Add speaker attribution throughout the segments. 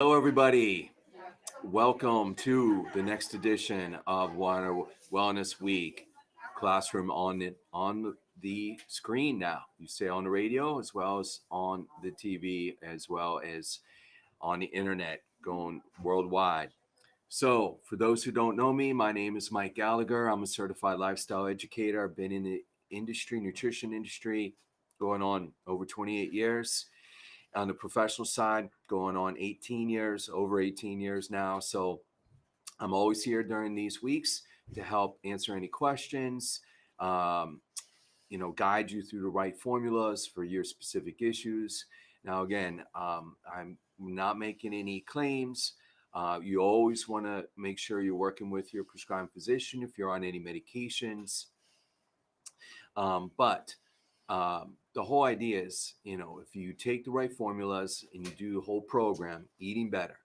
Speaker 1: Hello, everybody. Welcome to the next edition of Water Wellness Week. Classroom on the screen now. You say on the radio as well as on the TV, as well as on the internet, going worldwide. So, for those who don't know me, my name is Mike Gallagher. I'm a certified lifestyle educator. I've been in the nutrition industry, going on over 28 years on the professional side, going on 18 years, over 18 years now. So I'm always here during these weeks to help answer any questions, um, guide you through the right formulas for your specific issues. Now, again, I'm not making any claims. You always want to make sure you're working with your prescribing physician if you're on any medications. But the whole idea is, if you take the right formulas and you do the whole program, eating better,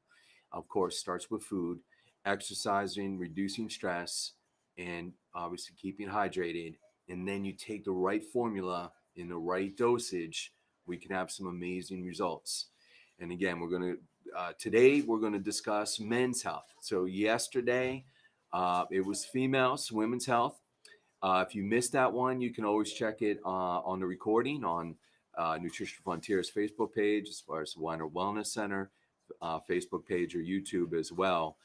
Speaker 1: of course, starts with food, exercising, reducing stress, and obviously keeping hydrated. And then you take the right formula in the right dosage, we can have some amazing results. And again, today we're going to discuss men's health. So yesterday, it was females, women's health. If you missed that one, you can always check it on the recording on Nutrition Frontiers Facebook page, as far as the Weiner Wellness Center Facebook page, or YouTube as well.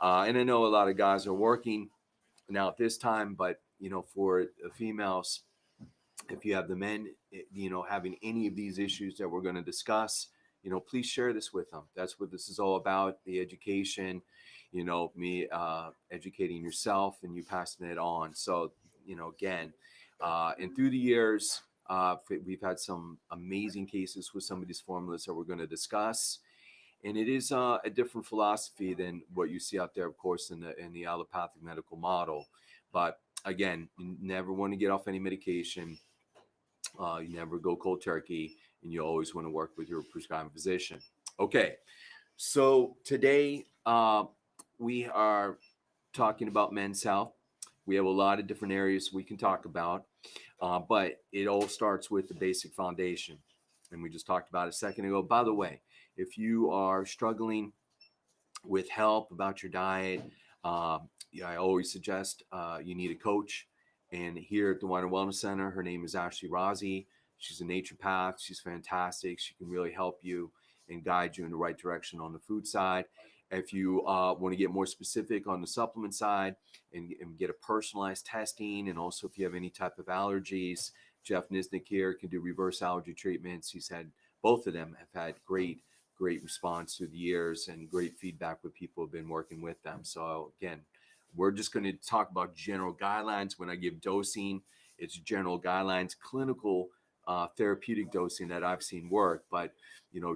Speaker 1: And I know a lot of guys are working now at this time, but for the females, if you have the men, having any of these issues that we're going to discuss, please share this with them. That's what this is all about, the education, me educating yourself and you passing it on. So, again, and through the years, we've had some amazing cases with some of these formulas that we're going to discuss. And it is a different philosophy than what you see out there, of course, in the allopathic medical model. But again, you never want to get off any medication. You never go cold turkey, and you always want to work with your prescribing physician. Okay, so today we are talking about men's health. We have a lot of different areas we can talk about, but it all starts with the basic foundation. And we just talked about it a second ago. By the way, if you are struggling with help about your diet, I always suggest you need a coach. And here at the Weiner Wellness Center, her name is Ashley Razi. She's a naturopath. She's fantastic. She can really help you and guide you in the right direction on the food side. If you want to get more specific on the supplement side and get a personalized testing, and also if you have any type of allergies, Jeff Nisnik here can do reverse allergy treatments. He's had both of them have had great response through the years and great feedback with people who've been working with them. So again, we're just going to talk about general guidelines. When I give dosing, it's general guidelines, clinical therapeutic dosing that I've seen work. But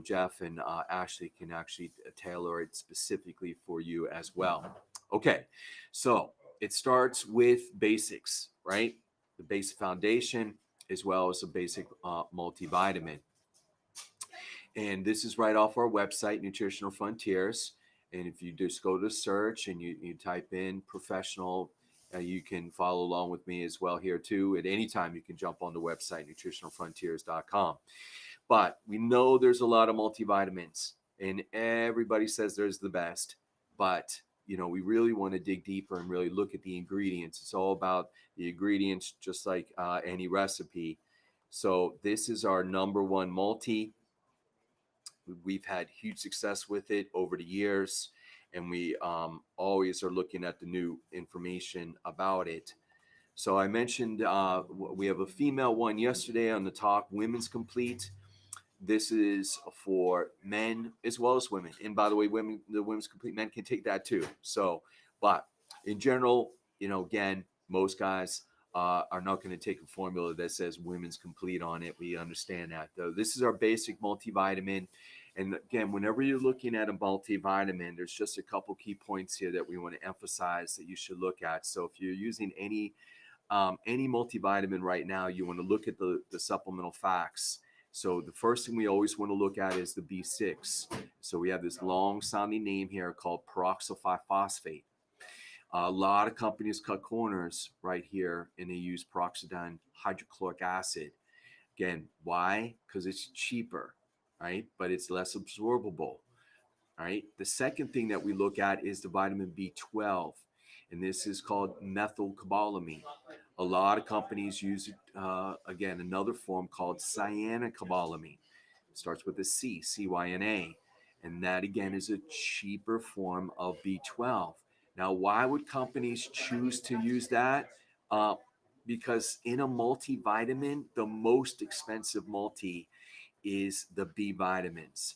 Speaker 1: Jeff and Ashley can actually tailor it specifically for you as well. Okay, so it starts with basics, right? The basic foundation, as well as a basic multivitamin. And this is right off our website, Nutritional Frontiers. And if you just go to search and you type in professional, you can follow along with me as well here too. At any time, you can jump on the website, nutritionalfrontiers.com. But we know there's a lot of multivitamins, and everybody says there's the best. But we really want to dig deeper and really look at the ingredients. It's all about the ingredients, just like any recipe. So this is our number one multi. We've had huge success with it over the years, and we always are looking at the new information about it. So I mentioned we have a female one yesterday on the talk, Women's Complete. This is for men as well as women. And by the way, the Women's Complete, men can take that too. So, but in general, again, most guys are not going to take a formula that says Women's Complete on it. We understand that. Though this is our basic multivitamin. And again, whenever you're looking at a multivitamin, there's just a couple key points here that we want to emphasize that you should look at. So if you're using any multivitamin right now, you want to look at the supplemental facts. So the first thing we always want to look at is the B6. So we have this long sounding name here called peroxyphosphate phosphate. A lot of companies cut corners right here, and they use peroxidine hydrochloric acid. Again, why? Because it's cheaper, right? But it's less absorbable. All right. The second thing that we look at is the vitamin B12, and this is called methylcobalamin. A lot of companies use it, again, another form called cyanocobalamin. It starts with a C, CYNA. And that, again, is a cheaper form of B12. Now, why would companies choose to use that? Uh, because in a multivitamin, the most expensive multi is the B vitamins.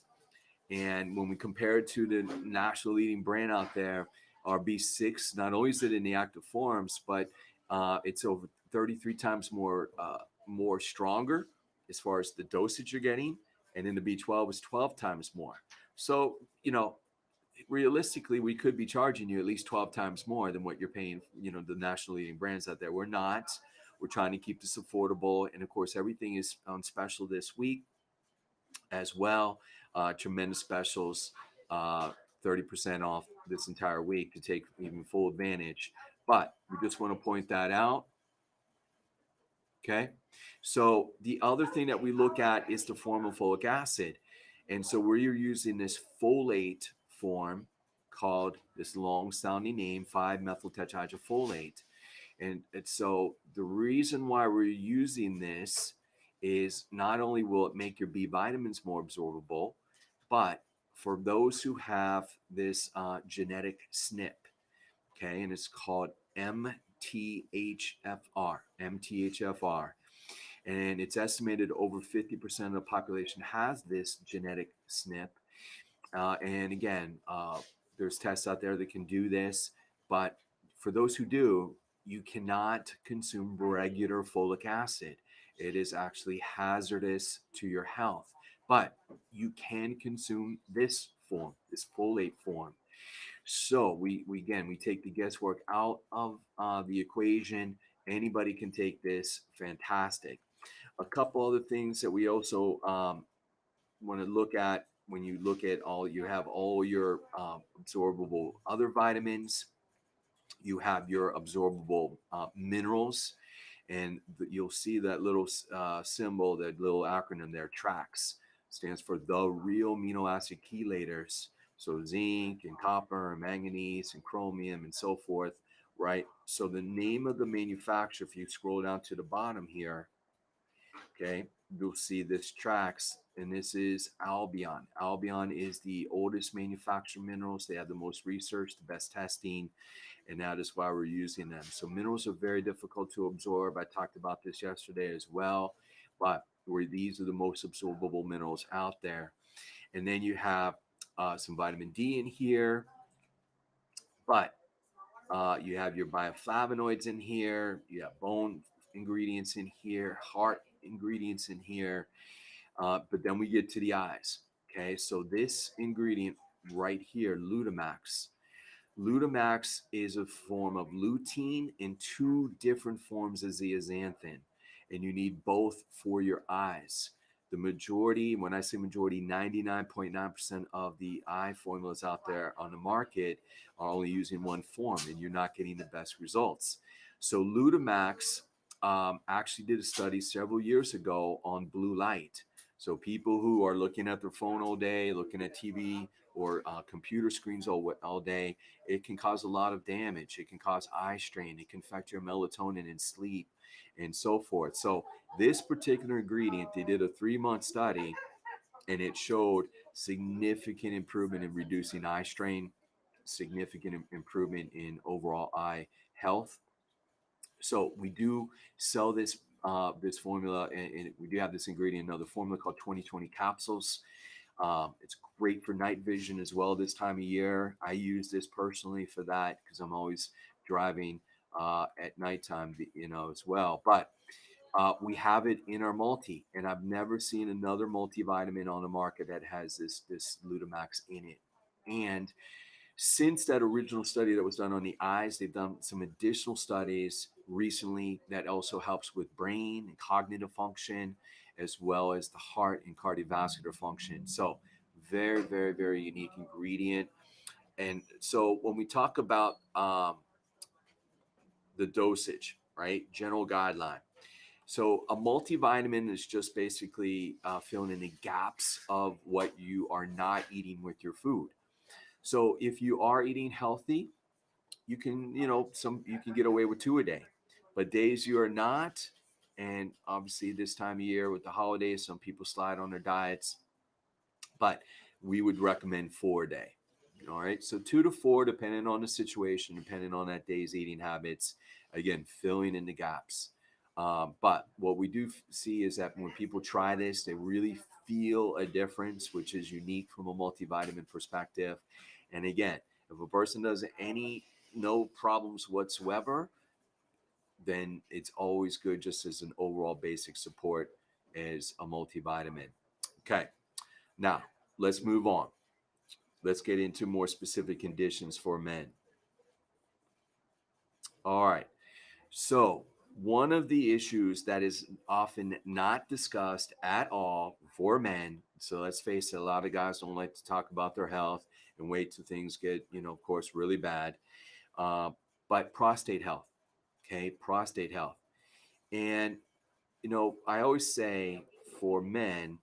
Speaker 1: And when we compare it to the national leading brand out there, our B6, not only is it in the active forms, but it's over 33 times more stronger as far as the dosage you're getting. And then the B12 is 12 times more. So, realistically, we could be charging you at least 12 times more than what you're paying, the national leading brands out there. We're not. We're trying to keep this affordable. And of course, everything is on special this week as well. Tremendous specials, 30% off this entire week to take even full advantage. But we just want to point that out. Okay. So the other thing that we look at is the form of folic acid. And so we're using this folate form called this long sounding name, 5-methyl tetrahydrofolate. And so the reason why we're using this is not only will it make your B vitamins more absorbable, but for those who have this genetic SNP, okay, and it's called MTHFR, and it's estimated over 50% of the population has this genetic SNP. And again, there's tests out there that can do this, but for those who do, you cannot consume regular folic acid. It is actually hazardous to your health, but you can consume this form, this folate form. So we again, we take the guesswork out of the equation. Anybody can take this. Fantastic. A couple other things that we also want to look at when you look at you have all your absorbable other vitamins, you have your absorbable minerals, and you'll see that little symbol, that little acronym there, TRACS, stands for the real amino acid chelators. So zinc and copper and manganese and chromium and so forth, right? So the name of the manufacturer, if you scroll down to the bottom here, okay, you'll see this TRACS, and this is Albion. Albion is the oldest manufactured minerals. They have the most research, the best testing, and that is why we're using them. So minerals are very difficult to absorb. I talked about this yesterday as well, but these are the most absorbable minerals out there. And then you have some vitamin D in here, but you have your bioflavonoids in here, you have bone ingredients in here, heart ingredients in here, but then we get to the eyes. Okay, so this ingredient right here, Lutamax. Lutamax is a form of lutein in two different forms of zeaxanthin, and you need both for your eyes. The majority, when I say majority, 99.9% of the eye formulas out there on the market are only using one form, and you're not getting the best results. So Lutamax actually did a study several years ago on blue light. So people who are looking at their phone all day, looking at TV or computer screens all day, it can cause a lot of damage. It can cause eye strain. It can affect your melatonin and sleep and so forth. So this particular ingredient, they did a 3-month study, and it showed significant improvement in reducing eye strain, significant improvement in overall eye health. So we do sell this formula, and we do have this ingredient, another formula called 2020 capsules. It's great for night vision as well this time of year. I use this personally for that because I'm always driving at nighttime, as well. But we have it in our multi, and I've never seen another multivitamin on the market that has this Lutamax in it. And since that original study that was done on the eyes, they've done some additional studies recently that also helps with brain and cognitive function, as well as the heart and cardiovascular function. So very, very, very unique ingredient. And so when we talk about the dosage, right, general guideline. So a multivitamin is just basically filling in the gaps of what you are not eating with your food. So if you are eating healthy, you can, you can get away with two a day. But days you are not, and obviously this time of year with the holidays, some people slide on their diets, but we would recommend 4 a day. All right. So 2 to 4, depending on the situation, depending on that day's eating habits, again, filling in the gaps. But what we do see is that when people try this, they really feel a difference, which is unique from a multivitamin perspective. And again, if a person does no problems whatsoever, then it's always good just as an overall basic support as a multivitamin. Okay. Now, let's move on. Let's get into more specific conditions for men. All right. So, one of the issues that is often not discussed at all for men, so let's face it, a lot of guys don't like to talk about their health and wait till things get, of course, really bad. Uh, but prostate health, okay, prostate health. And, I always say for men,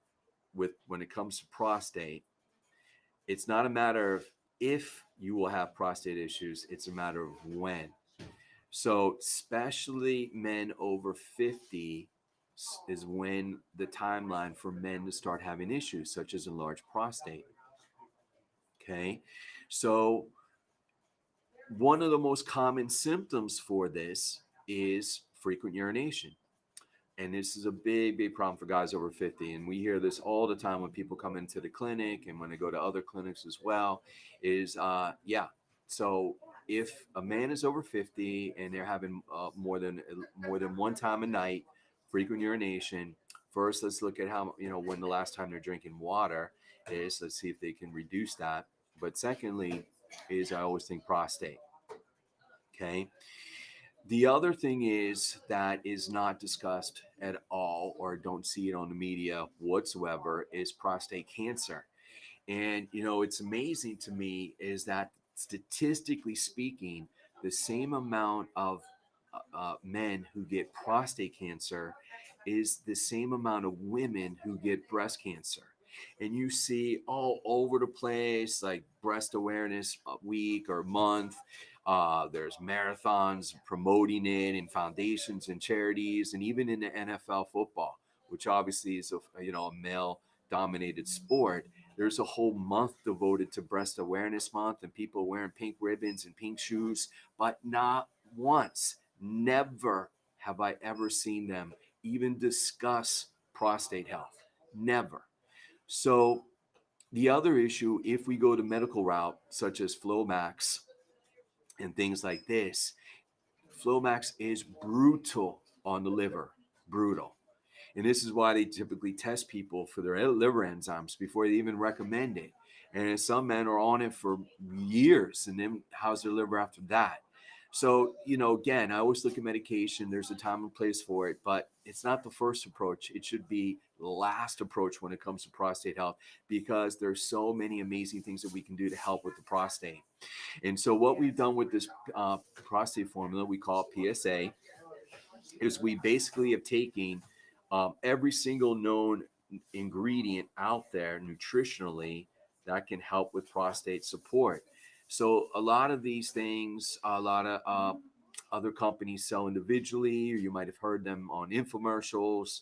Speaker 1: when it comes to prostate, it's not a matter of if you will have prostate issues, it's a matter of when. So, especially men over 50 is when the timeline for men to start having issues, such as enlarged prostate. Okay. So, one of the most common symptoms for this is frequent urination. And this is a big, big problem for guys over 50. And we hear this all the time when people come into the clinic and when they go to other clinics as well. Yeah. So if a man is over 50 and they're having more than one time a night, frequent urination, first let's look at how, when the last time they're drinking water is. Let's see if they can reduce that. But secondly, is I always think prostate. Okay. The other thing is that is not discussed at all, or don't see it on the media whatsoever, is prostate cancer. And, it's amazing to me is that statistically speaking, the same amount of men who get prostate cancer is the same amount of women who get breast cancer. And you see all over the place, like breast awareness week or month. There's marathons promoting it in foundations and charities, and even in the NFL football, which obviously is a male dominated sport. There's a whole month devoted to breast awareness month and people wearing pink ribbons and pink shoes, but not once, never have I ever seen them even discuss prostate health. Never. So the other issue, if we go the medical route, such as Flomax and things like this, Flomax is brutal on the liver, brutal. And this is why they typically test people for their liver enzymes before they even recommend it. And some men are on it for years, and then how's their liver after that? So, again, I always look at medication. There's a time and place for it, but it's not the first approach. It should be the last approach when it comes to prostate health, because there's so many amazing things that we can do to help with the prostate. And so what we've done with this prostate formula, we call it PSA, is we basically have taken every single known ingredient out there nutritionally that can help with prostate support. So a lot of these things, a lot of other companies sell individually, or you might have heard them on infomercials,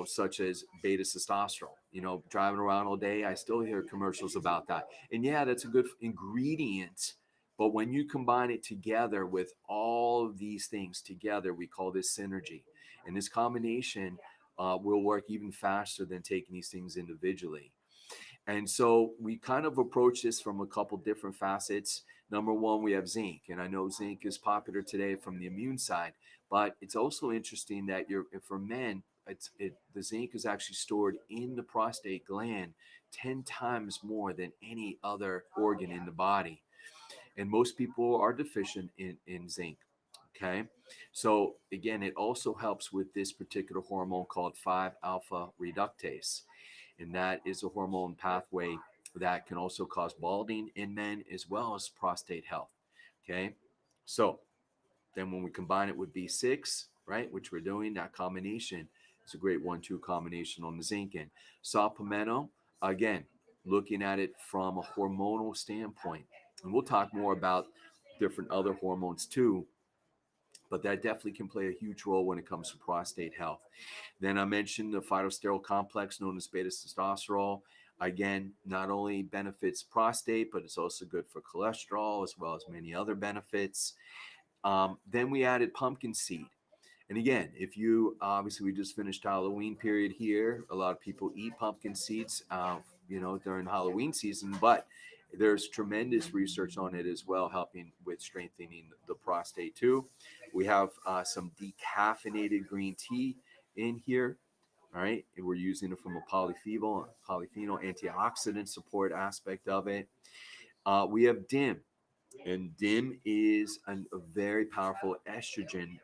Speaker 1: such as beta testosterone. Driving around all day, I still hear commercials about that. And yeah, that's a good ingredient. But when you combine it together with all of these things together, we call this synergy. And this combination will work even faster than taking these things individually. And so we kind of approach this from a couple different facets. Number one, we have zinc. And I know zinc is popular today from the immune side, but it's also interesting that for men, the zinc is actually stored in the prostate gland 10 times more than any other organ in the body. And most people are deficient in zinc. Okay. So again, it also helps with this particular hormone called 5-alpha reductase. And that is a hormone pathway that can also cause balding in men as well as prostate health. Okay. So then when we combine it with B6, right, which we're doing, that combination is a great 1-2 combination on the zinc. And saw pimento, again, looking at it from a hormonal standpoint. And we'll talk more about different other hormones too, but that definitely can play a huge role when it comes to prostate health. Then I mentioned the phytosterol complex known as beta sitosterol. Again, not only benefits prostate, but it's also good for cholesterol as well as many other benefits. Then we added pumpkin seed. And again, if you obviously we just finished Halloween period here, a lot of people eat pumpkin seeds, during Halloween season, but there's tremendous research on it as well, helping with strengthening the prostate too. We have some decaffeinated green tea in here. All right, and we're using it from a polyphenol antioxidant support aspect of it. We have DIM, and DIM is a very powerful estrogen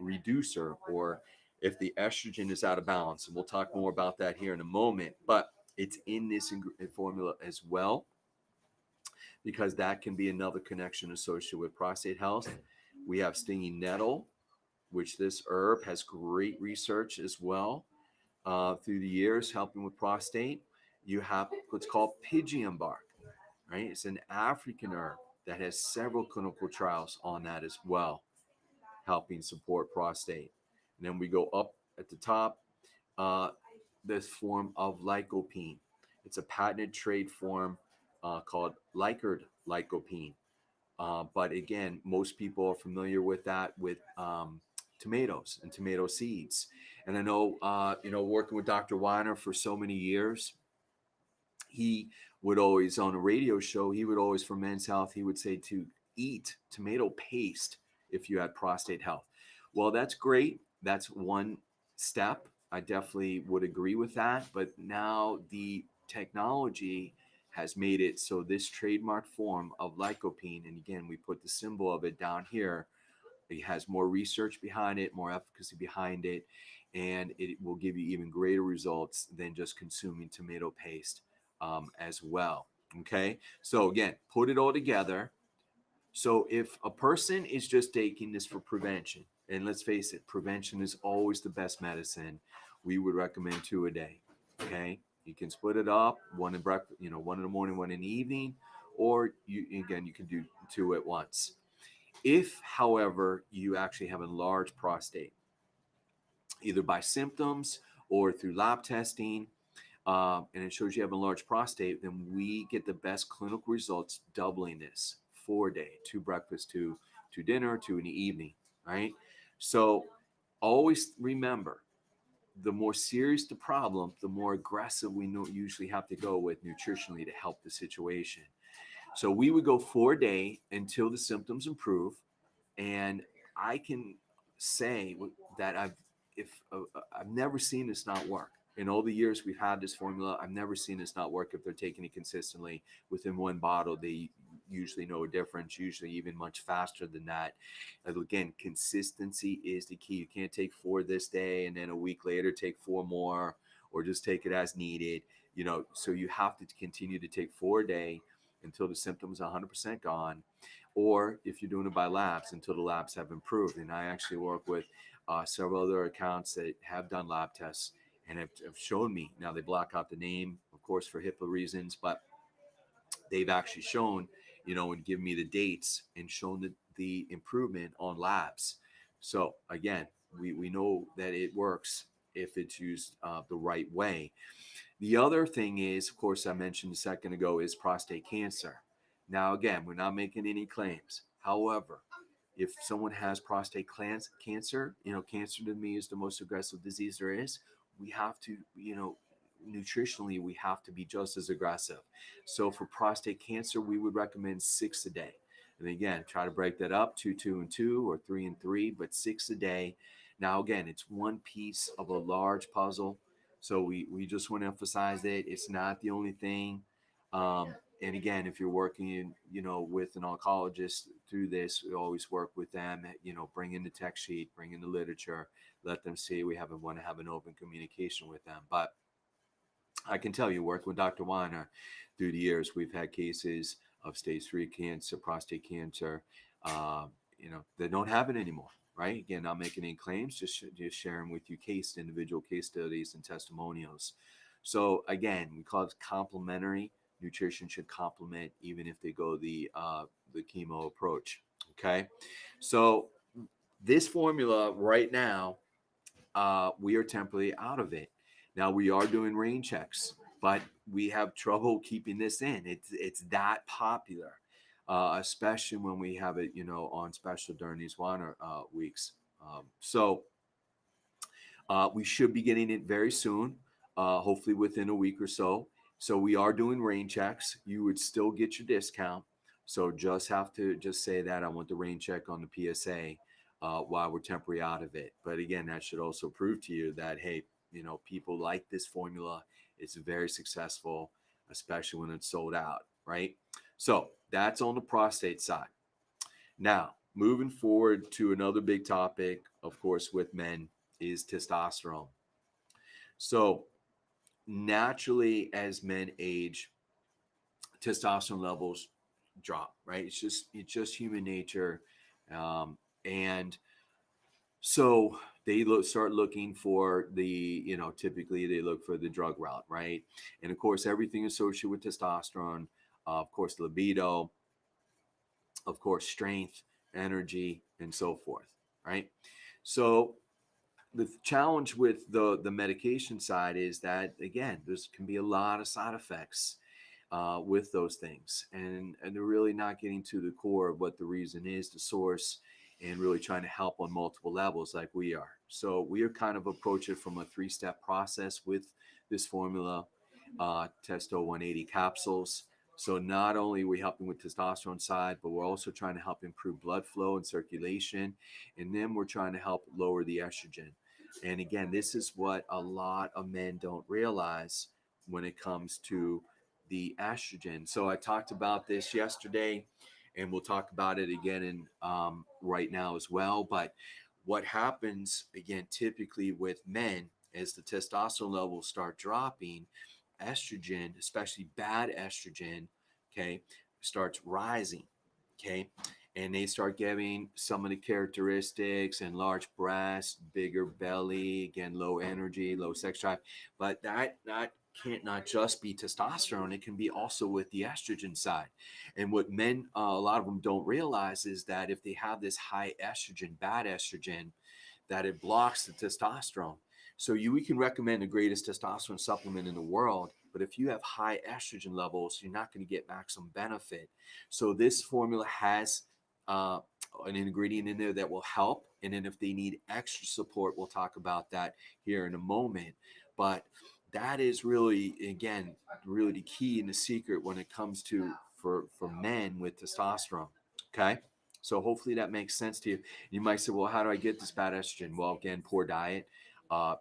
Speaker 1: reducer, or if the estrogen is out of balance. And we'll talk more about that here in a moment, but it's in this formula as well, because that can be another connection associated with prostate health. We have stinging nettle, which this herb has great research as well through the years helping with prostate. You have what's called Pygeon bark, right? It's an African herb that has several clinical trials on that as well, helping support prostate. And then we go up at the top, uh, this form of lycopene. It's a patented trade form called Lykard lycopene. But again, most people are familiar with that with tomatoes and tomato seeds. And I know, working with Dr. Weiner for so many years, he would always, on a radio show, he would always, for Men's Health, he would say to eat tomato paste if you had prostate health. Well, that's great. That's one step. I definitely would agree with that. But now the technology has made it so this trademark form of lycopene, and again, we put the symbol of it down here, it has more research behind it, more efficacy behind it, and it will give you even greater results than just consuming tomato paste as well. Okay, so again, put it all together. So if a person is just taking this for prevention, and let's face it, prevention is always the best medicine, we would recommend 2 a day. Okay, you can split it up, one in breakfast, one in the morning, one in the evening, or you can do two at once. If, however, you actually have enlarged prostate, either by symptoms or through lab testing, and it shows you have enlarged prostate, then we get the best clinical results doubling this 4 day, two breakfast, two dinner, two in the evening, right? So always remember, the more serious the problem, the more aggressive we usually have to go with nutritionally to help the situation. So we would go 4 day until the symptoms improve. And I can say that I've never seen this not work. In all the years we've had this formula, I've never seen this not work. If they're taking it consistently within one bottle, they usually know a difference, usually even much faster than that. And again, consistency is the key. You can't take 4 this day and then a week later take 4 more, or just take it as needed. So you have to continue to take 4 day until the symptoms are 100% gone, or if you're doing it by labs, until the labs have improved. And I actually work with several other accounts that have done lab tests and have shown me. Now they block out the name, of course, for HIPAA reasons, but they've actually shown, and give me the dates and shown the improvement on labs. So again, we know that it works if it's used the right way. The other thing is, of course, I mentioned a second ago, is prostate cancer. Now, again, we're not making any claims. However, if someone has prostate cancer, cancer to me is the most aggressive disease there is. We have to, nutritionally, we have to be just as aggressive. So for prostate cancer, we would recommend 6 a day. And again, try to break that up, 2, 2, and 2, or 3 and 3, but 6 a day. Now, again, it's one piece of a large puzzle. So we just want to emphasize that it's not the only thing. And again, if you're working in, with an oncologist through this, we always work with them, bring in the tech sheet, bring in the literature, let them see. We want to have an open communication with them. But I can tell you, working with Dr. Weiner through the years, we've had cases of stage 3 cancer, prostate cancer, they don't have it anymore. Right? Again, not making any claims, just sharing with you individual case studies and testimonials. So again, we call it complementary nutrition. Should complement even if they go the chemo approach. Okay, so this formula right now, we are temporarily out of it. Now we are doing rain checks, but we have trouble keeping this in. It's that popular, especially when we have it, on special during these water weeks. So we should be getting it very soon, hopefully within a week or so. So we are doing rain checks. You would still get your discount. So just have to just say that I want the rain check on the PSA while we're temporarily out of it. But again, that should also prove to you that, hey, people like this formula. It's very successful, especially when it's sold out, right? So that's on the prostate side. Now, moving forward to another big topic, of course, with men is testosterone. So, naturally, as men age, testosterone levels drop, right? It's just human nature, and so they start looking for typically they look for the drug route, right? And of course, everything associated with testosterone, of course, libido, of course, strength, energy, and so forth, right? So the challenge with the medication side is that again, there's can be a lot of side effects with those things, and they're really not getting to the core of what the reason is, the source, and really trying to help on multiple levels like we are. So we are kind of approach it from a three-step process with this formula, Testo 180 capsules. So not only are we helping with testosterone side, but we're also trying to help improve blood flow and circulation, and then we're trying to help lower the estrogen. And again, this is what a lot of men don't realize when it comes to the estrogen. So I talked about this yesterday, and we'll talk about it again in right now as well. But what happens again, typically with men, as the testosterone levels start dropping, estrogen, especially bad estrogen, okay, starts rising, okay, and they start getting some of the characteristics and large breasts, bigger belly, again, low energy, low sex drive, but that can't not just be testosterone, it can be also with the estrogen side. And what men, a lot of them don't realize is that if they have this high estrogen, bad estrogen, that it blocks the testosterone. So we can recommend the greatest testosterone supplement in the world, but if you have high estrogen levels, you're not going to get maximum benefit. So this formula has uh, an ingredient in there that will help. And then if they need extra support, we'll talk about that here in a moment. But that is really, again, really the key and the secret when it comes to for men with testosterone. Okay. So hopefully that makes sense to you. You might say, well, how do I get this bad estrogen? Well, again, poor diet. Uh,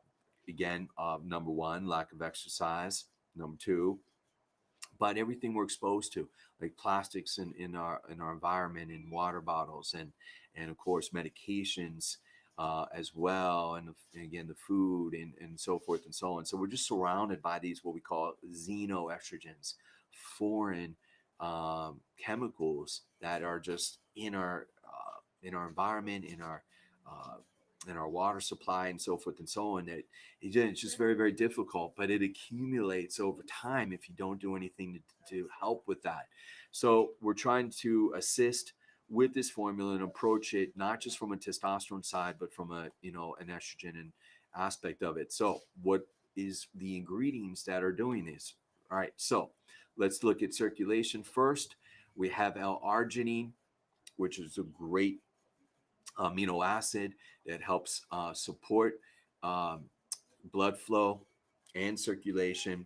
Speaker 1: Number one, lack of exercise. Number two, but everything we're exposed to, like plastics in our environment, in water bottles, and of course medications as well, and again the food and so forth and so on. So we're just surrounded by these what we call xenoestrogens, foreign chemicals that are just in our environment, uh, in our water supply, and so forth and so on. That it's just very, very difficult, but it accumulates over time if you don't do anything to help with that. So we're trying to assist with this formula and approach it not just from a testosterone side, but from an estrogen and aspect of it. So what is the ingredients that are doing this? All right, so let's look at circulation first. We have L-arginine, which is a great amino acid that helps support um, blood flow and circulation.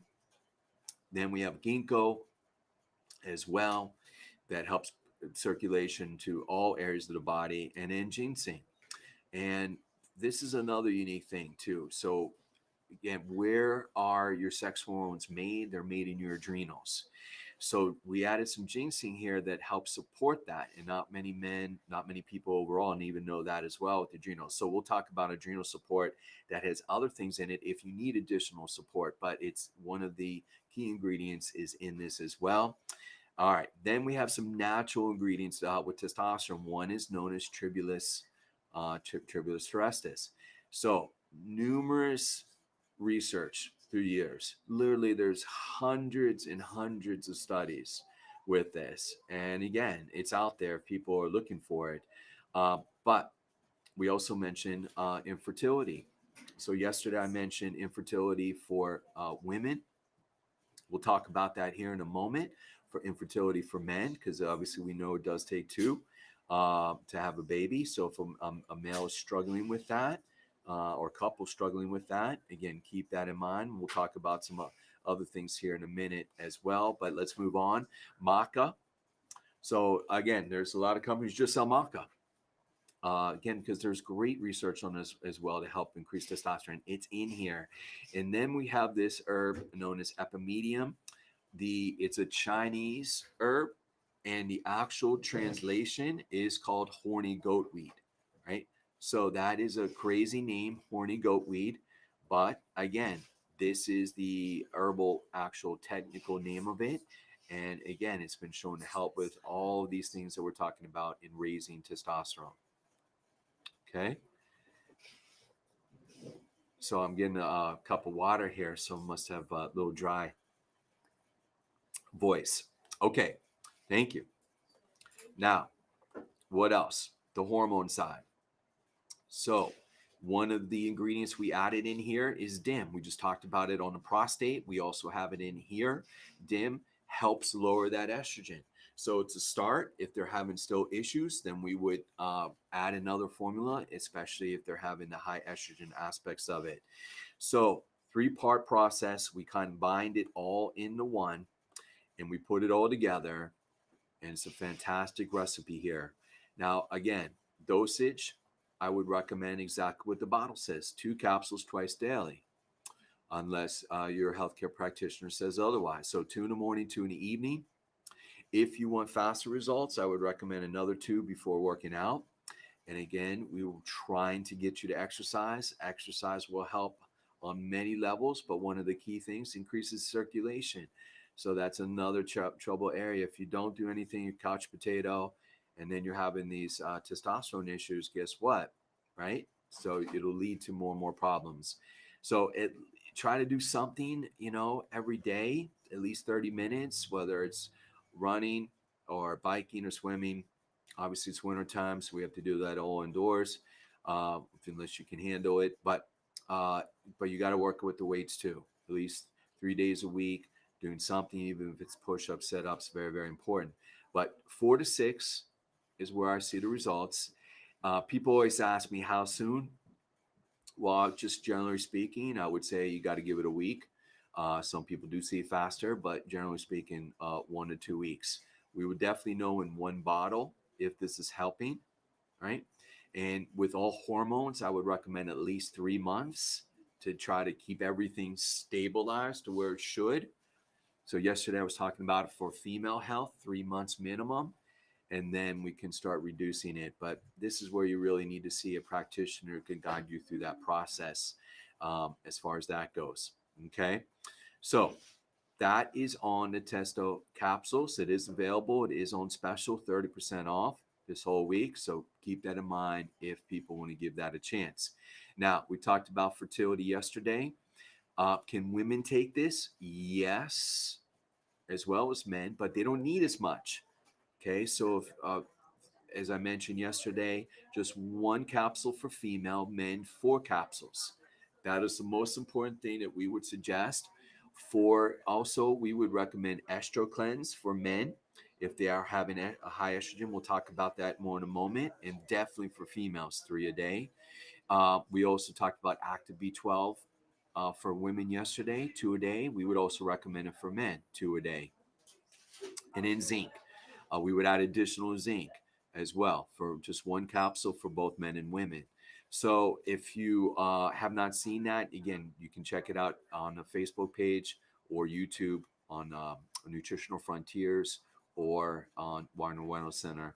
Speaker 1: Then we have ginkgo as well that helps circulation to all areas of the body, and then ginseng. And this is another unique thing too. So again, where are your sex hormones made? They're made in your adrenals. So we added some ginseng here that helps support that. And not many men, not many people overall, and even know that as well with adrenals. So we'll talk about adrenal support that has other things in it if you need additional support, but it's one of the key ingredients is in this as well. All right, then we have some natural ingredients to help with testosterone. One is known as tribulus, tribulus terrestris. So numerous research through years. Literally, there's hundreds and hundreds of studies with this. And again, it's out there. People are looking for it. But we also mentioned infertility. So yesterday I mentioned infertility for women. We'll talk about that here in a moment for infertility for men, because obviously we know it does take two to have a baby. So if a male is struggling with that, or a couple struggling with that, again, keep that in mind. We'll talk about some other things here in a minute as well. But let's move on. Maca. So again, there's a lot of companies just sell maca. Again, because there's great research on this as well to help increase testosterone. It's in here. And then we have this herb known as epimedium. It's a Chinese herb, and the actual translation is called horny goatweed, right? So that is a crazy name, horny goatweed. But again, this is the herbal actual technical name of it. And again, it's been shown to help with all of these things that we're talking about in raising testosterone. Okay. So I'm getting a cup of water here, so I must have a little dry voice. Okay. Thank you. Now, what else? The hormone side. So, one of the ingredients we added in here is DIM. We just talked about it on the prostate. We also have it in here. DIM helps lower that estrogen. So to start, if they're having still issues, then we would add another formula, especially if they're having the high estrogen aspects of it. So 3-part process, we combined it all into one, and we put it all together, and it's a fantastic recipe here. Now, again, dosage, I would recommend exactly what the bottle says, 2 capsules twice daily, unless your healthcare practitioner says otherwise. So 2 in the morning, 2 in the evening. If you want faster results, I would recommend another 2 before working out. And again, we were trying to get you to exercise. Exercise will help on many levels, but one of the key things increases circulation. So that's another trouble area. If you don't do anything, you couch potato, and then you're having these testosterone issues, guess what? Right? So it'll lead to more and more problems. So try to do something, every day, at least 30 minutes, whether it's running or biking or swimming. Obviously, it's winter time, so we have to do that all indoors, unless you can handle it. But you got to work with the weights too. At least 3 days a week, doing something, even if it's push-ups, set-ups, very, very important. But 4 to 6 is where I see the results. People always ask me how soon. Well, just generally speaking, I would say you got to give it a week. Some people do see it faster, but generally speaking, 1 to 2 weeks. We would definitely know in one bottle if this is helping, right? And with all hormones, I would recommend at least 3 months to try to keep everything stabilized to where it should. So yesterday I was talking about it for female health, 3 months minimum, and then we can start reducing it. But this is where you really need to see a practitioner who can guide you through that process as far as that goes. Okay. So that is on the Testo capsules. It is available. It is on special, 30% off this whole week. So keep that in mind if people want to give that a chance. Now, we talked about fertility yesterday. Can women take this? Yes, as well as men, but they don't need as much. Okay, so if, as I mentioned yesterday, just 1 capsule for female, men 4 capsules. That is the most important thing that we would suggest. We would recommend Estro Cleanse for men if they are having a high estrogen. We'll talk about that more in a moment. And definitely for females, 3 a day. We also talked about Active B12 for women yesterday, 2 a day. We would also recommend it for men, 2 a day. And then zinc. We would add additional zinc as well for just 1 capsule for both men and women. So if you have not seen that, again, you can check it out on the Facebook page or YouTube on Nutritional Frontiers or on Warner Wellness Center.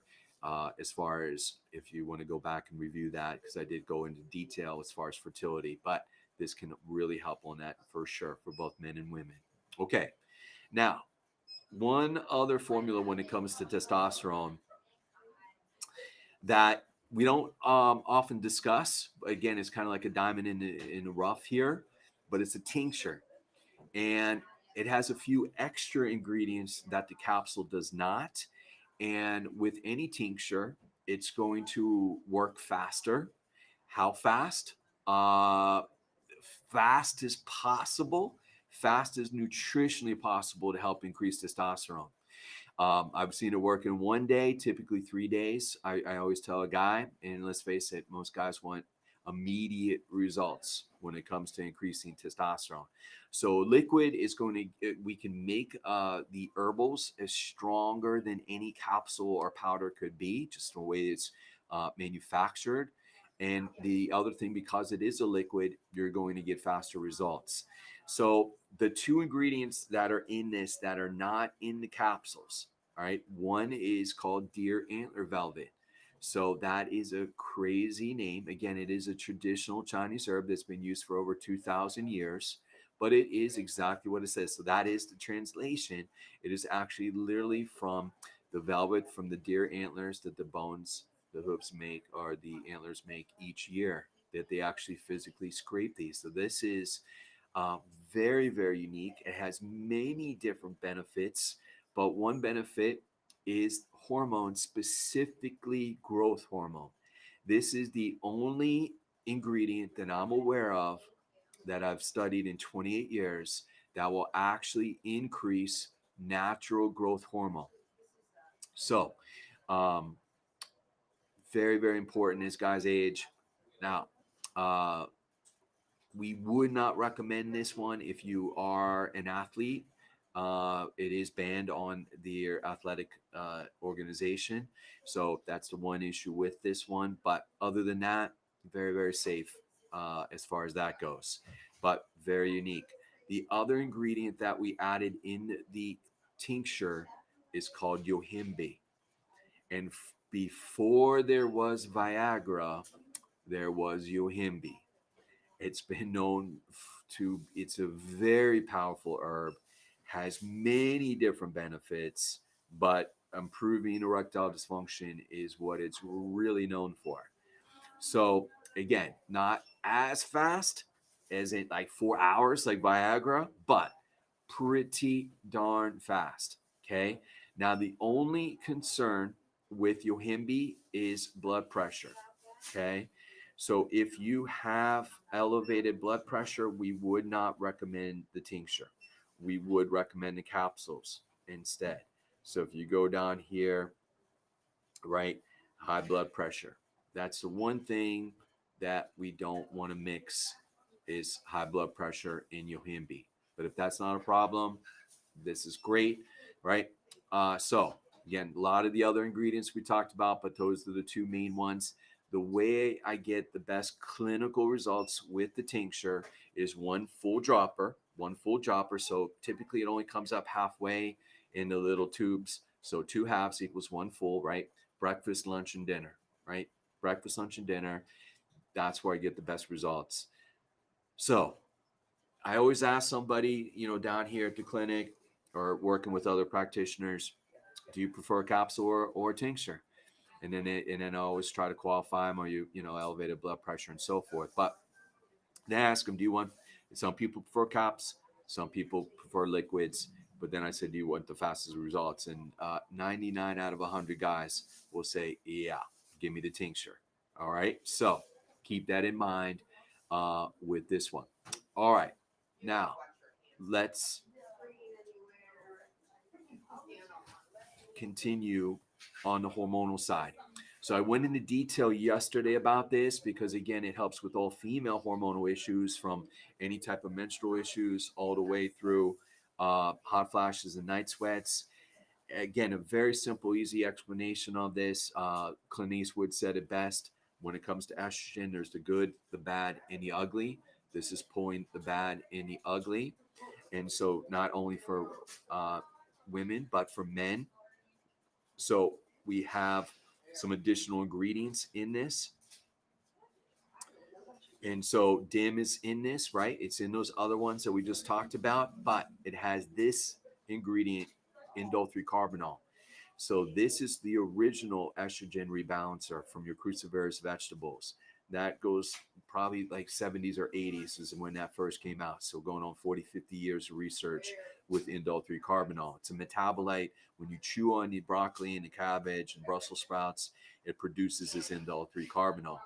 Speaker 1: As far as if you want to go back and review that, because I did go into detail as far as fertility, but this can really help on that for sure for both men and women. Okay, now one other formula when it comes to testosterone that we don't often discuss. Again, it's kind of like a diamond in the rough here, but it's a tincture. And it has a few extra ingredients that the capsule does not. And with any tincture, it's going to work faster. How fast? Uh, Fast as possible, fast as nutritionally possible to help increase testosterone. I've seen it work in one day, typically 3 days. I always tell a guy, and let's face it, most guys want immediate results when it comes to increasing testosterone. So liquid is going to, we can make the herbals as stronger than any capsule or powder could be, just the way it's manufactured. And the other thing, because it is a liquid, you're going to get faster results. So the two ingredients that are in this that are not in the capsules, all right, one is called deer antler velvet. So that is a crazy name. Again, it is a traditional Chinese herb that's been used for over 2,000 years, but it is exactly what it says. So that is the translation. It is actually literally from the velvet from the deer antlers that the bones, the hooves make, or the antlers make each year, that they actually physically scrape these. So this is uh, very, very unique. It has many different benefits, but one benefit is hormone, specifically growth hormone. This is the only ingredient that I'm aware of that I've studied in 28 years that will actually increase natural growth hormone. So, um, very, very important as guys age. Now, uh, we would not recommend this one if you are an athlete. It is banned on their athletic organization. So that's the one issue with this one. But other than that, very, very safe as far as that goes, but very unique. The other ingredient that we added in the tincture is called yohimbe. And before there was Viagra, there was yohimbe. It's been known to, it's a very powerful herb, has many different benefits, but improving erectile dysfunction is what it's really known for. So, again, not as fast as in like 4 hours like Viagra, but pretty darn fast. Okay. Now, the only concern with Yohimbe is blood pressure. Okay. So, if you have elevated blood pressure, we would not recommend the tincture. We would recommend the capsules instead. So, if you go down here, right, high blood pressure, that's the one thing that we don't want to mix is high blood pressure in Yohimbe. But if that's not a problem, this is great, right? So again, a lot of the other ingredients we talked about, but those are the two main ones. The way I get the best clinical results with the tincture is one full dropper, one full dropper. So typically it only comes up halfway in the little tubes. So two halves equals one full, right? Breakfast, lunch, and dinner, right? Breakfast, lunch, and dinner. That's where I get the best results. So I always ask somebody, down here at the clinic or working with other practitioners, do you prefer a capsule or a tincture? And then I always try to qualify them, or elevated blood pressure and so forth. But then I ask them, do you want? Some people prefer caps, some people prefer liquids. But then I said, do you want the fastest results? And 99 out of 100 guys will say, yeah, give me the tincture. All right. So keep that in mind with this one. All right. Now, let's continue on the hormonal side. So I went into detail yesterday about this because, again, it helps with all female hormonal issues, from any type of menstrual issues all the way through hot flashes and night sweats. Again, a very simple, easy explanation of this. Clint Eastwood said it best. When it comes to estrogen, there's the good, the bad, and the ugly. This is pulling the bad and the ugly. And so not only for women, but for men. So we have some additional ingredients in this. And so DIM is in this, right? It's in those other ones that we just talked about, but it has this ingredient, indole 3-carbinol. So this is the original estrogen rebalancer from your cruciferous vegetables. That goes probably like 70s or 80s is when that first came out. So going on 40, 50 years of research with indole 3-carbinol. It's a metabolite. When you chew on the broccoli and the cabbage and Brussels sprouts, it produces this indole 3-carbinol.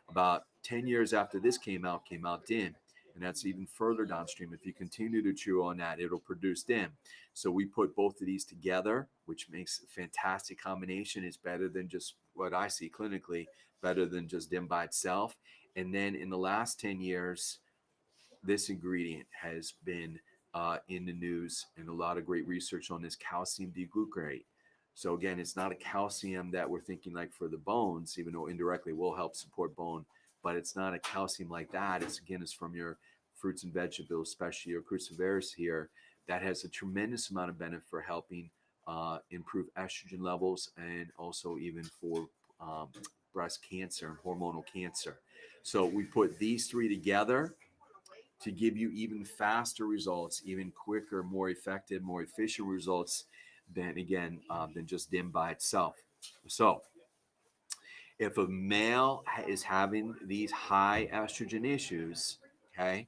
Speaker 1: About 10 years after this came out DIM. And that's even further downstream. If you continue to chew on that, it'll produce DIM. So we put both of these together, which makes a fantastic combination. It's better than just what I see clinically, better than just DIM by itself. And then in the last 10 years, this ingredient has been in the news, and a lot of great research on this calcium D-glucarate. So again, it's not a calcium that we're thinking like for the bones, even though indirectly will help support bone, but it's not a calcium like that. It's from your fruits and vegetables, especially your cruciferous here, that has a tremendous amount of benefit for helping improve estrogen levels and also even for breast cancer and hormonal cancer. So we put these three together to give you even faster results, even quicker, more effective, more efficient results than just DIM by itself. So if a male is having these high estrogen issues, okay,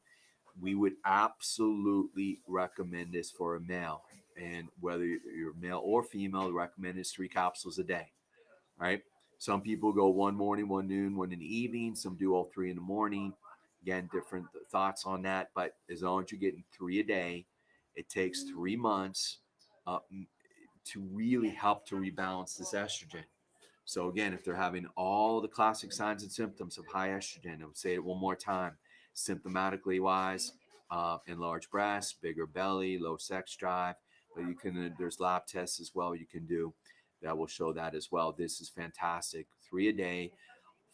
Speaker 1: we would absolutely recommend this for a male. And whether you're male or female, recommend is 3 capsules a day, right? Some people go one morning, one noon, one in the evening. Some do all 3 in the morning. Again, different thoughts on that. But as long as you're getting 3 a day, it takes 3 months to really help to rebalance this estrogen. So again, if they're having all the classic signs and symptoms of high estrogen, I'll say it one more time, symptomatically wise, enlarged breasts, bigger belly, low sex drive, but you can, there's lab tests as well you can do that will show that as well. This is fantastic. 3 a day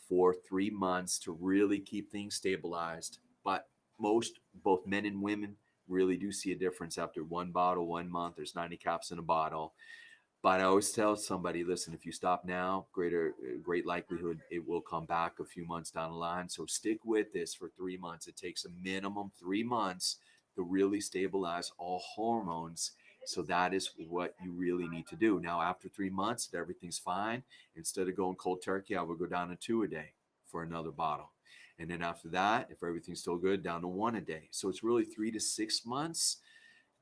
Speaker 1: for 3 months to really keep things stabilized. But both men and women really do see a difference after 1 bottle, 1 month. There's 90 caps in a bottle. But I always tell somebody, listen, if you stop now, great likelihood it will come back a few months down the line. So stick with this for 3 months. It takes a minimum 3 months to really stabilize all hormones. So that is what you really need to do. Now, after 3 months, if everything's fine, instead of going cold turkey, I would go down to 2 a day for another bottle. And then after that, if everything's still good, down to 1 a day. So it's really 3 to 6 months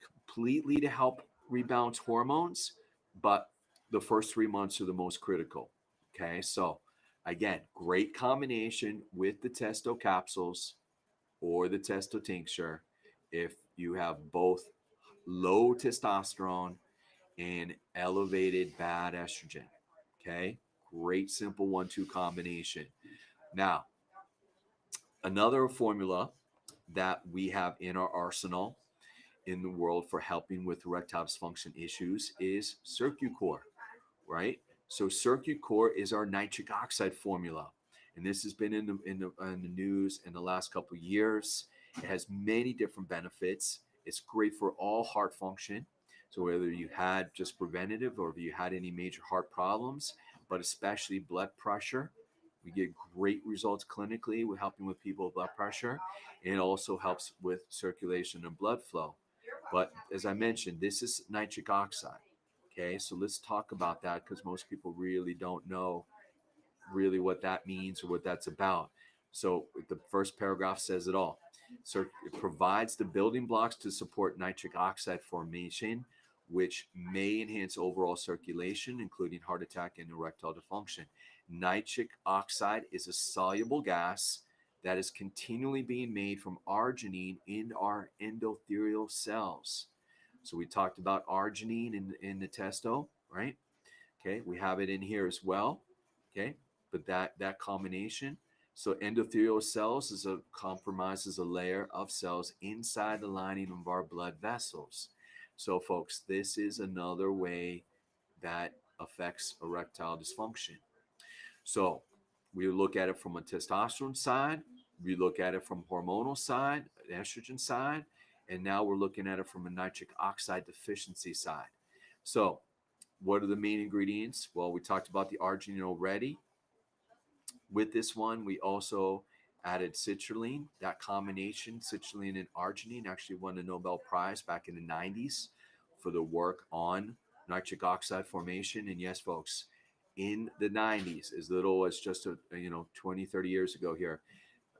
Speaker 1: completely to help rebalance hormones. But the first 3 months are the most critical. Okay, so again, great combination with the testo capsules or the testo tincture if you have both low testosterone and elevated bad estrogen. Okay, great simple 1-2 combination. Now, another formula that we have in our arsenal in the world for helping with erectile dysfunction issues is CircuCore, right? So CircuCore is our nitric oxide formula, and this has been in the news in the last couple of years. It has many different benefits. It's great for all heart function. So whether you had just preventative or if you had any major heart problems, but especially blood pressure, we get great results clinically with helping with people with blood pressure. And it also helps with circulation and blood flow. But as I mentioned, this is nitric oxide. Okay, so let's talk about that because most people really don't know really what that means or what that's about. So the first paragraph says it all. So it provides the building blocks to support nitric oxide formation, which may enhance overall circulation, including heart attack and erectile dysfunction. Nitric oxide is a soluble gas that is continually being made from arginine in our endothelial cells. So we talked about arginine in the testo, right? Okay, we have it in here as well. Okay, but that combination. So endothelial cells compromises a layer of cells inside the lining of our blood vessels. So folks, this is another way that affects erectile dysfunction. So we look at it from a testosterone side, we look at it from hormonal side, estrogen side, and now we're looking at it from a nitric oxide deficiency side. So what are the main ingredients? Well, we talked about the arginine already. With this one, we also added citrulline. That combination, citrulline and arginine, actually won the Nobel Prize back in the 90s for the work on nitric oxide formation. And yes, folks, in the 90s, as little as just 20, 30 years ago here,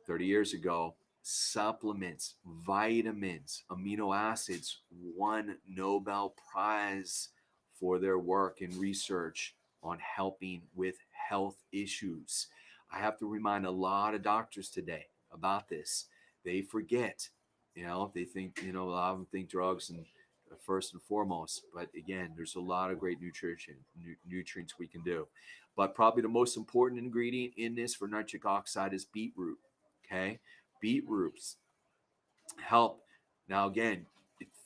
Speaker 1: 30 years ago, supplements, vitamins, amino acids won Nobel Prize for their work and research on helping with health issues. I have to remind a lot of doctors today about this. They forget, they think, a lot of them think drugs and first and foremost. But again, there's a lot of great nutrients we can do. But probably the most important ingredient in this for nitric oxide is beetroot. Okay, beetroots help. Now again,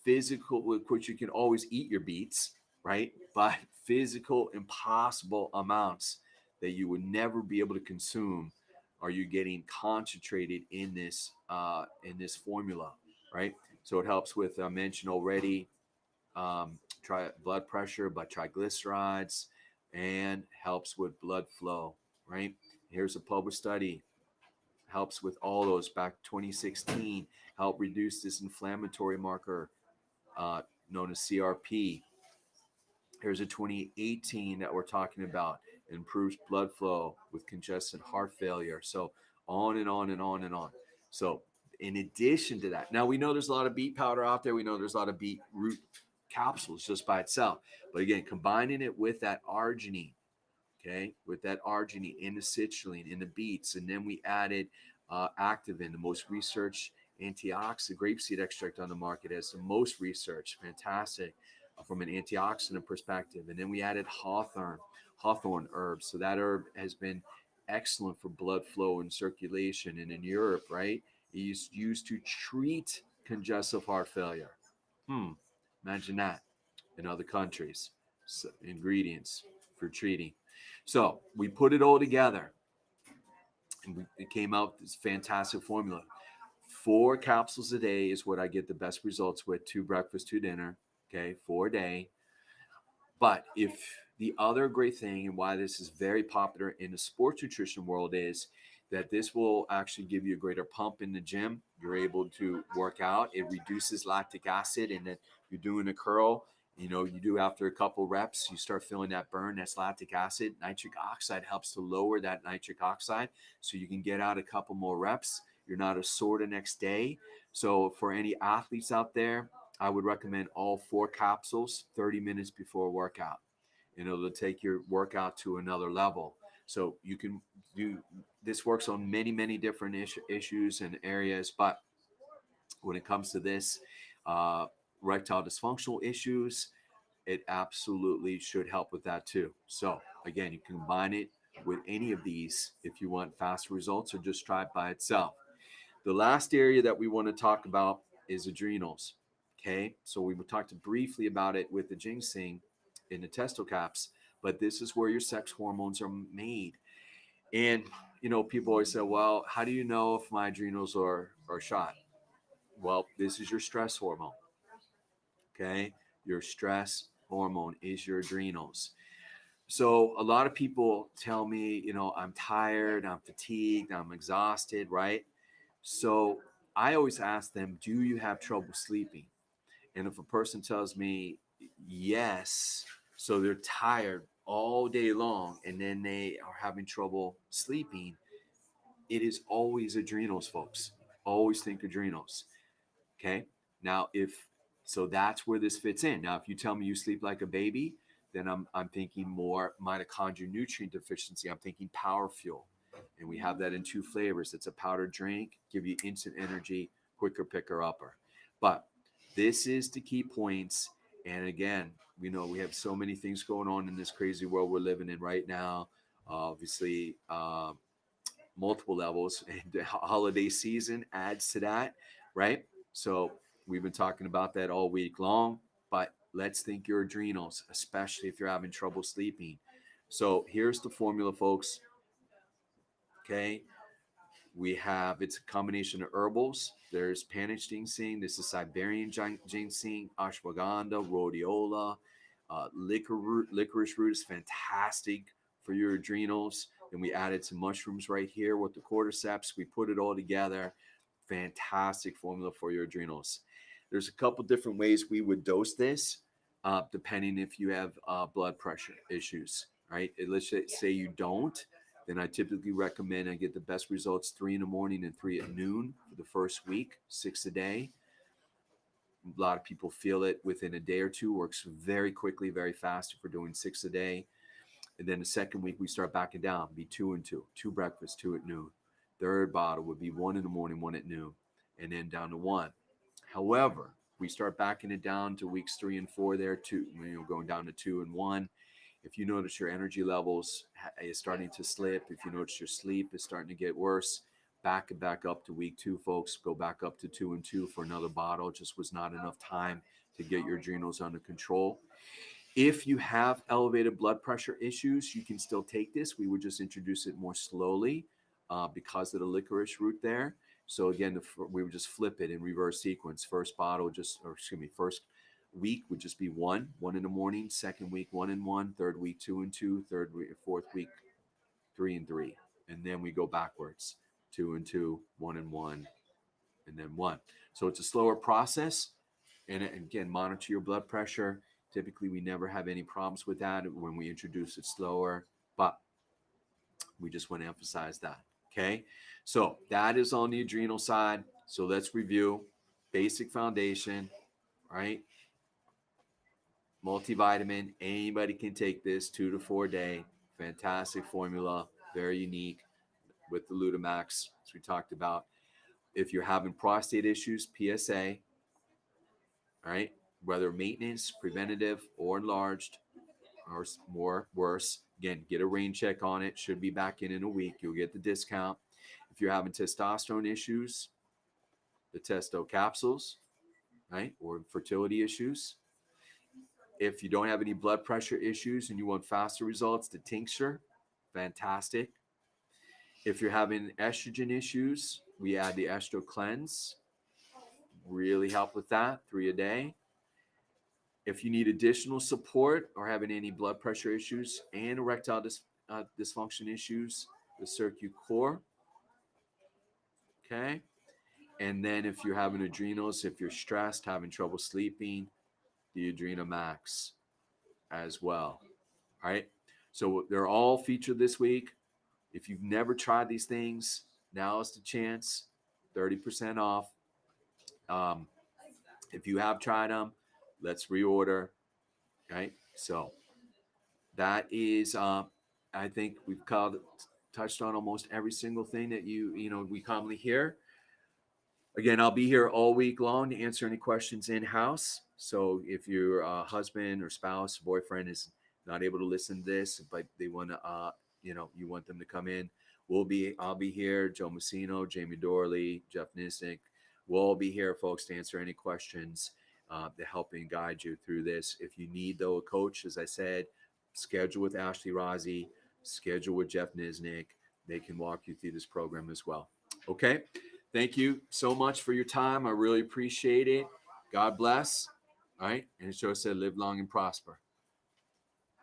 Speaker 1: physical, which you can always eat your beets, right? But physical, impossible amounts that you would never be able to consume are you getting concentrated in this formula, right? So it helps with I mentioned already try blood pressure, but triglycerides, and helps with blood flow, right? Here's a published study, helps with all those back 2016, help reduce this inflammatory marker uh, known as CRP. Here's a 2018 that we're talking about, improves blood flow with congested heart failure. So on and on and on and on. So in addition to that, now we know there's a lot of beet powder out there. We know there's a lot of beet root capsules just by itself. But again, combining it with that arginine, okay, with that arginine in the citrulline, in the beets, and then we added Activin, the most researched antioxidant, grapeseed extract on the market, has the most research, fantastic from an antioxidant perspective. And then we added hawthorn herbs. So that herb has been excellent for blood flow and circulation. And in Europe, right, it's used to treat congestive heart failure. Imagine that in other countries. So, ingredients for treating. So we put it all together, and it came out this fantastic formula. 4 capsules a day is what I get the best results with. 2 breakfast, 2 dinner. Okay, 4 a day. But if the other great thing and why this is very popular in the sports nutrition world is that this will actually give you a greater pump in the gym. You're able to work out. It reduces lactic acid, and then you're doing a curl. You do after a couple reps, you start feeling that burn. That's lactic acid. Nitric oxide helps to lower that nitric oxide, so you can get out a couple more reps. You're not as sore the next day. So for any athletes out there, I would recommend all 4 capsules 30 minutes before a workout. It'll take your workout to another level. So you can do this, works on many, many different issues and areas. But when it comes to this, erectile dysfunctional issues, it absolutely should help with that too. So again, you can combine it with any of these if you want fast results, or just try it by itself. The last area that we want to talk about is adrenals. Okay, so we talked briefly about it with the ginseng in the testocaps, but this is where your sex hormones are made. And people always say, well, how do you know if my adrenals are shot? Well, this is your stress hormone. Okay, your stress hormone is your adrenals. So a lot of people tell me, I'm tired, I'm fatigued, I'm exhausted, right? So I always ask them, do you have trouble sleeping? And if a person tells me yes, so they're tired all day long and then they are having trouble sleeping, it is always adrenals, folks. Always think adrenals. Okay. Now, so that's where this fits in. Now, if you tell me you sleep like a baby, then I'm thinking more mitochondrial nutrient deficiency. I'm thinking Power Fuel. And we have that in 2 flavors. It's a powdered drink, give you instant energy, quicker picker upper. But this is the key points. And again, we have so many things going on in this crazy world we're living in right now. Obviously, multiple levels, and the holiday season adds to that, right? So we've been talking about that all week long, but let's think your adrenals, especially if you're having trouble sleeping. So here's the formula, folks. Okay. It's a combination of herbals. There's Spanish ginseng. This is Siberian ginseng, ashwagandha, rhodiola, licorice root is fantastic for your adrenals. And we added some mushrooms right here with the cordyceps. We put it all together. Fantastic formula for your adrenals. There's a couple different ways we would dose this, depending if you have blood pressure issues, right? Let's say you don't. Then I typically recommend I get the best results 3 in the morning and 3 at noon for the first week, 6 a day. A lot of people feel it within a day or two, works very quickly, very fast if we're doing 6 a day. And then the second week, we start backing down, be 2 and 2, 2 breakfast, 2 at noon. Third bottle would be 1 in the morning, 1 at noon, and then down to 1. However, we start backing it down to weeks 3 and 4 there, going down to 2 and 1. If you notice your energy levels is starting to slip, if you notice your sleep is starting to get worse, back it back up to week 2, folks. Go back up to 2 and 2 for another bottle. It just was not enough time to get your adrenals under control. If you have elevated blood pressure issues, you can still take this. We would just introduce it more slowly because of the licorice root there. So again, we would just flip it in reverse sequence. First week would just be 1 in the morning. Second week, 1 and 1. Third week, 2 and 2. Fourth week, 3 and 3. And then we go backwards, 2 and 2, 1 and 1, and then 1. So it's a slower process. And again, monitor your blood pressure. Typically, we never have any problems with that when we introduce it slower, but we just want to emphasize that, okay? So that is on the adrenal side. So let's review basic foundation, right? Multivitamin, anybody can take this 2 to 4 day. Fantastic formula, very unique with the Lutamax, as we talked about. If you're having prostate issues, PSA, all right? Whether maintenance, preventative, or enlarged, or more worse, again, get a rain check on it. Should be back in a week. You'll get the discount. If you're having testosterone issues, the Testo capsules, right, or fertility issues. If you don't have any blood pressure issues and you want faster results, the tincture, fantastic. If you're having estrogen issues, we add the Estro Cleanse. Really help with that, 3 a day. If you need additional support or having any blood pressure issues and erectile dysfunction issues, the CircuCore. Okay. And then if you're having adrenals, if you're stressed, having trouble sleeping, the AdrenaMax as well. All right. So they're all featured this week. If you've never tried these things, now is the chance, 30% off. If you have tried them, let's reorder, right? So that is, I think we've touched on almost every single thing that we commonly hear. Again, I'll be here all week long to answer any questions in-house. So if your husband or spouse, boyfriend is not able to listen to this, but they want to, you want them to come in, I'll be here. Joe Messino, Jamie Dorley, Jeff Nisnik. We'll all be here, folks, to answer any questions, to help and guide you through this. If you need, though, a coach, as I said, schedule with Ashley Razi, schedule with Jeff Nisnik. They can walk you through this program as well. Okay. Thank you so much for your time. I really appreciate it. God bless. All right. And Joe said, live long and prosper.